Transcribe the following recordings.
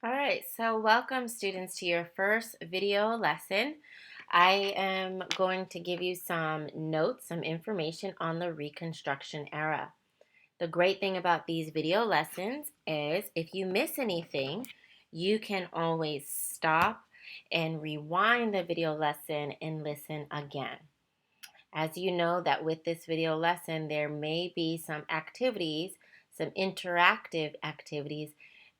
All right, so welcome students to your first video lesson. I am going to give you some notes, some information on the Reconstruction era. The great thing about these video lessons is if you miss anything, you can always stop and rewind the video lesson and listen again. As you know that with this video lesson, there may be some activities, some interactive activities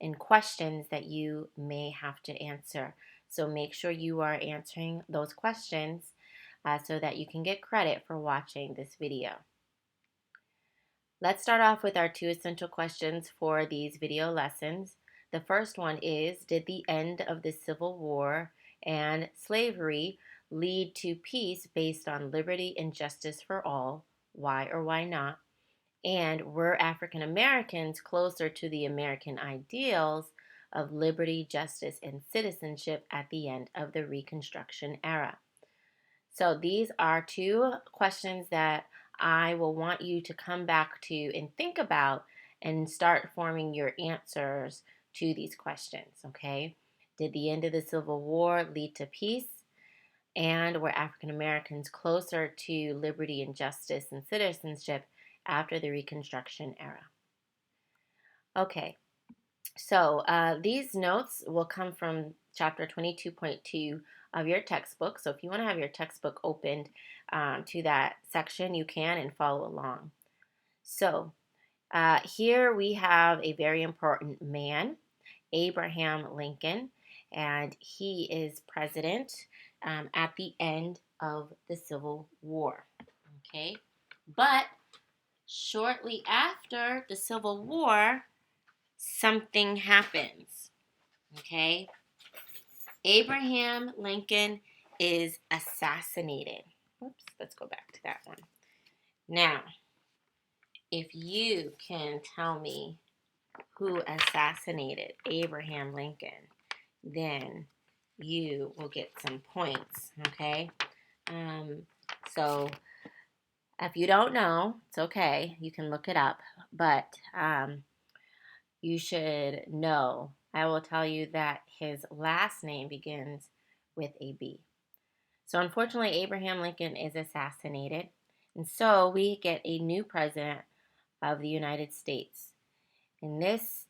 and questions that you may have to answer. So make sure you are answering those questions so that you can get credit for watching this video. Let's start off with our two essential questions for these video lessons. The first one is, did the end of the Civil War and slavery lead to peace based on liberty and justice for all? Why or why not? And were African Americans closer to the American ideals of liberty, justice, and citizenship at the end of the Reconstruction era? So these are two questions that I will want you to come back to and think about and start forming your answers to these questions, okay? Did the end of the Civil War lead to peace? And were African Americans closer to liberty and justice and citizenship after the Reconstruction era? Okay, so these notes will come from chapter 22.2 of your textbook. So if you want to have your textbook opened to that section, you can and follow along. So here we have a very important man, Abraham Lincoln, and he is president at the end of the Civil War. Okay, but shortly after the Civil War, something happens. Okay, Abraham Lincoln is assassinated. Whoops, let's go back to that one. Now, if you can tell me who assassinated Abraham Lincoln, then you will get some points, okay? So if you don't know, it's okay. You can look it up, but you should know. I will tell you that his last name begins with a B. So unfortunately, Abraham Lincoln is assassinated, and so we get a new president of the United States, and this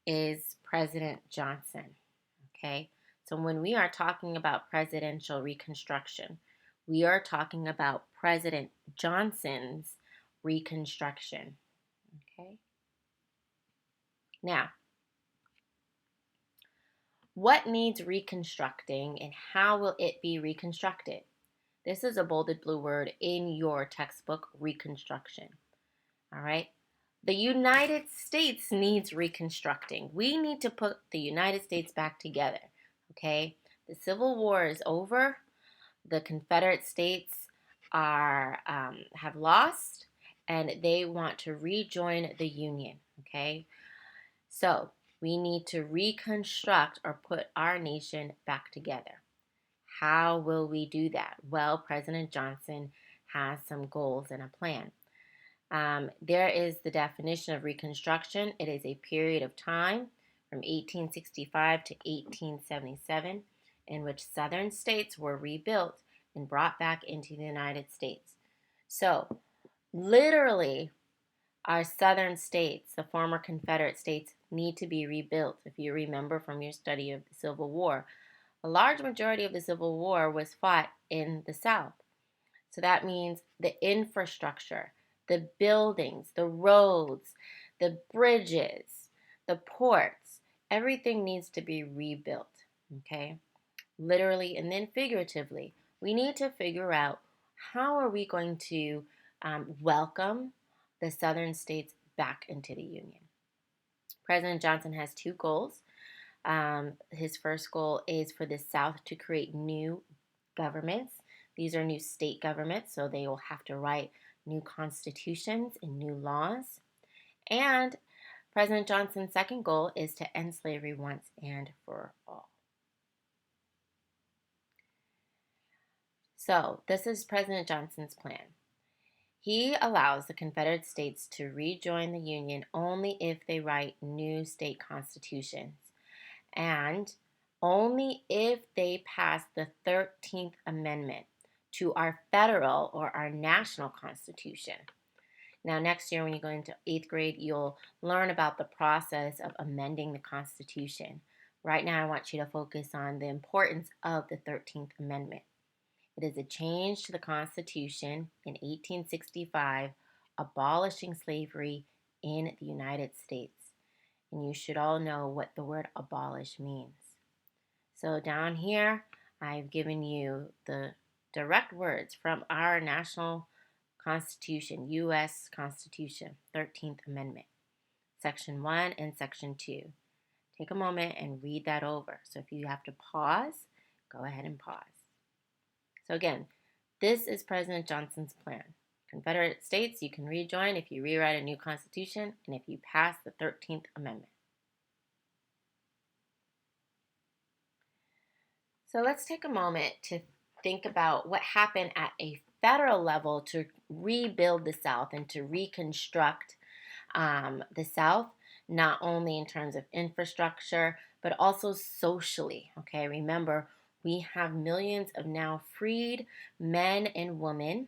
is President Johnson. Okay, so when we are talking about presidential reconstruction, we are talking about President Johnson's reconstruction. Okay, now what needs reconstructing and how will it be reconstructed? This is a bolded blue word in your textbook, reconstruction. All right. The United States needs reconstructing. We need to put the United States back together. Okay. The Civil War is over. The Confederate States have lost, and they want to rejoin the Union. Okay. So we need to reconstruct or put our nation back together. How will we do that? Well, President Johnson has some goals and a plan. There is the definition of Reconstruction. It is a period of time from 1865 to 1877 in which Southern states were rebuilt and brought back into the United States. So, literally, our Southern states, the former Confederate states, need to be rebuilt. If you remember from your study of the Civil War, a large majority of the Civil War was fought in the South. So that means the infrastructure, the buildings, the roads, the bridges, the ports, everything needs to be rebuilt, okay? Literally and then figuratively. We need to figure out how are we going to welcome the Southern states back into the Union. President Johnson has two goals. His first goal is for the South to create new governments. These are new state governments, so they will have to write new constitutions and new laws. And President Johnson's second goal is to end slavery once and for all. So, this is President Johnson's plan. He allows the Confederate States to rejoin the Union only if they write new state constitutions. and only if they pass the 13th Amendment to our federal or our national Constitution. Now, next year, when you go into 8th grade, you'll learn about the process of amending the Constitution. Right now, I want you to focus on the importance of the 13th Amendment. It is a change to the Constitution in 1865, abolishing slavery in the United States. And you should all know what the word abolish means. So down here, I've given you the direct words from our national Constitution, U.S. Constitution, 13th Amendment, Section 1 and Section 2. Take a moment and read that over. So if you have to pause, go ahead and pause. So again, this is President Johnson's plan. Confederate States, you can rejoin if you rewrite a new constitution and if you pass the 13th Amendment. So let's take a moment to think about what happened at a federal level to rebuild the South and to reconstruct the South, not only in terms of infrastructure, but also socially. Okay, remember, we have millions of now freed men and women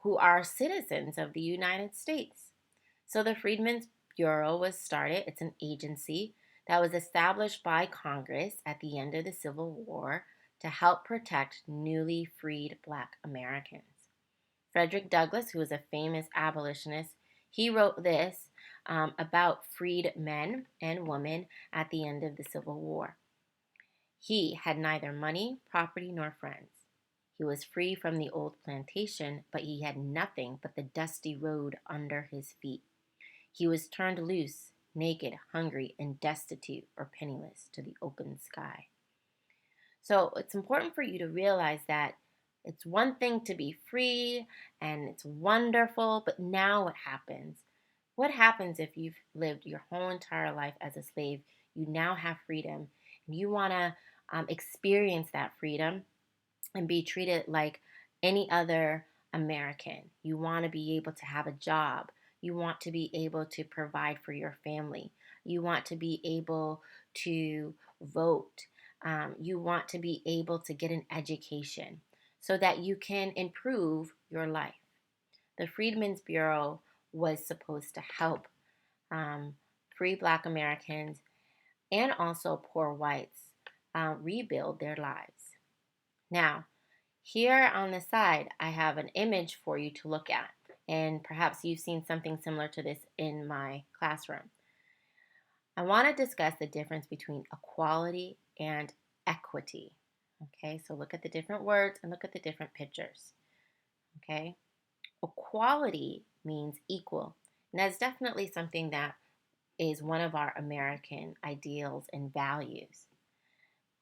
who are citizens of the United States. So the Freedmen's Bureau was started. It's an agency that was established by Congress at the end of the Civil War to help protect newly freed Black Americans. Frederick Douglass, who was a famous abolitionist, he wrote this about freed men and women at the end of the Civil War. He had neither money, property, nor friends. He was free from the old plantation, but he had nothing but the dusty road under his feet. He was turned loose, naked, hungry, and destitute or penniless to the open sky. So it's important for you to realize that it's one thing to be free and it's wonderful, but now what happens? What happens if you've lived your whole entire life as a slave? You now have freedom and you want to experience that freedom and be treated like any other American. You want to be able to have a job. You want to be able to provide for your family. You want to be able to vote. You want to be able to get an education so that you can improve your life. The Freedmen's Bureau was supposed to help free Black Americans and also poor whites rebuild their lives. Now, here on the side, I have an image for you to look at, and perhaps you've seen something similar to this in my classroom. I want to discuss the difference between equality and equity. Okay, so look at the different words and look at the different pictures. Okay, equality means equal, and that's definitely something that is one of our American ideals and values.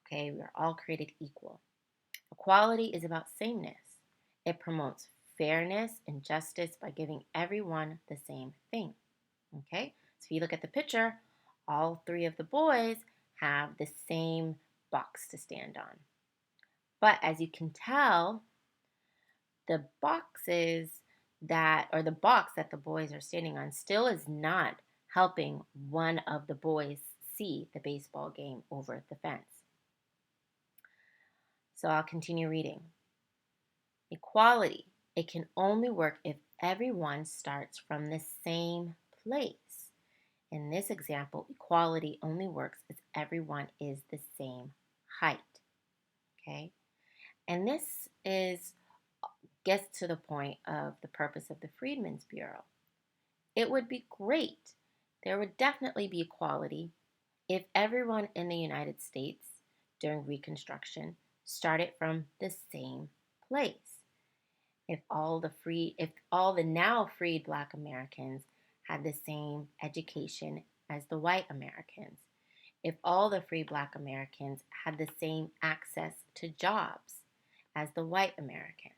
Okay, we are all created equal. Equality is about sameness. It promotes fairness and justice by giving everyone the same thing. Okay, so if you look at the picture, all three of the boys have the same box to stand on. But as you can tell, the boxes the box that the boys are standing on still is not helping one of the boys see the baseball game over the fence. So I'll continue reading. Equality. It can only work if everyone starts from the same place. In this example, equality only works if everyone is the same height. Okay? And this gets to the point of the purpose of the Freedmen's Bureau. It would be great. There would definitely be equality if everyone in the United States during Reconstruction started from the same place. If all the now freed Black Americans had the same education as the white Americans, if all the free Black Americans had the same access to jobs as the white Americans,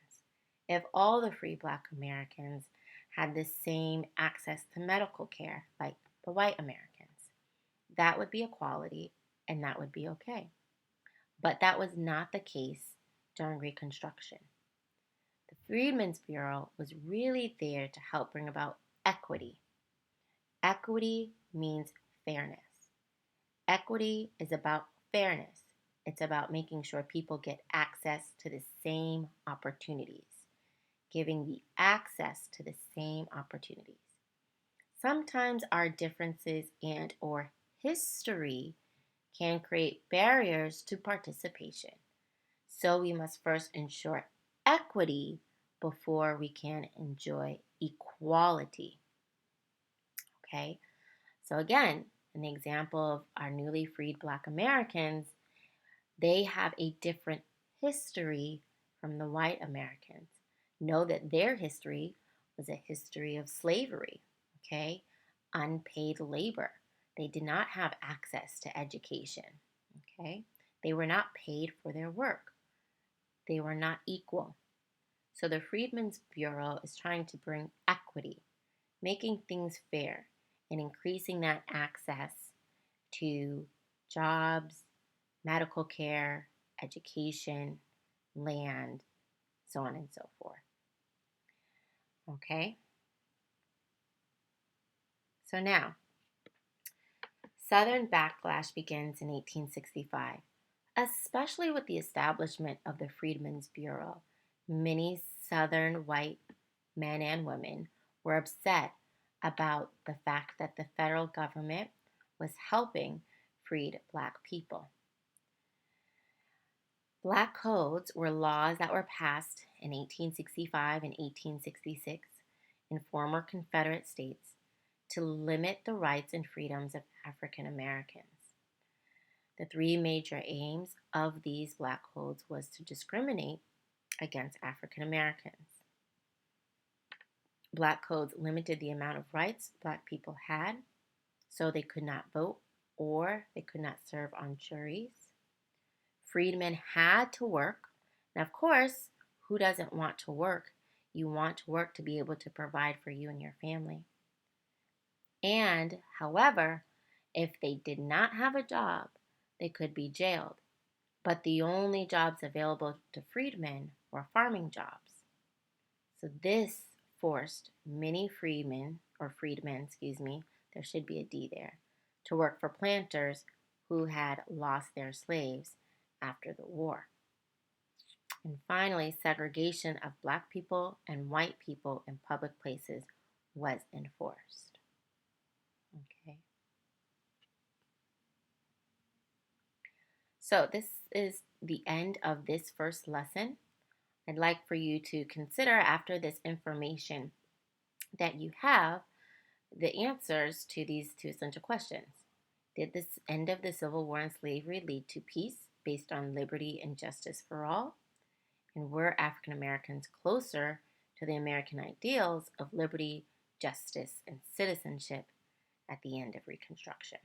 if all the free Black Americans had the same access to medical care like the white Americans, that would be equality and that would be okay. But that was not the case during Reconstruction. The Freedmen's Bureau was really there to help bring about equity. Equity means fairness. Equity is about fairness. It's about making sure people get access to the same opportunities, giving the access to the same opportunities. Sometimes our differences and or history can create barriers to participation. So we must first ensure equity before we can enjoy equality. Okay? So again, in the example of our newly freed Black Americans, they have a different history from the white Americans. Know that their history was a history of slavery, okay? Unpaid labor. They did not have access to education, okay? They were not paid for their work. They were not equal. So the Freedmen's Bureau is trying to bring equity, making things fair, and increasing that access to jobs, medical care, education, land, so on and so forth. Okay? So now, Southern backlash begins in 1865, especially with the establishment of the Freedmen's Bureau. Many Southern white men and women were upset about the fact that the federal government was helping freed Black people. Black codes were laws that were passed in 1865 and 1866 in former Confederate states to limit the rights and freedoms of African Americans. The three major aims of these Black codes was to discriminate against African Americans. Black codes limited the amount of rights Black people had, so they could not vote or they could not serve on juries. Freedmen had to work. Now, of course, who doesn't want to work? You want to work to be able to provide for you and your family. And, however, if they did not have a job, they could be jailed. But the only jobs available to freedmen were farming jobs. So this forced many freedmen, there should be a D there, to work for planters who had lost their slaves after the war. And finally, segregation of Black people and white people in public places was enforced. Okay. So this is the end of this first lesson. I'd like for you to consider, after this information that you have, the answers to these two essential questions. Did this end of the Civil War and slavery lead to peace based on liberty and justice for all? And were African Americans closer to the American ideals of liberty, justice, and citizenship at the end of Reconstruction?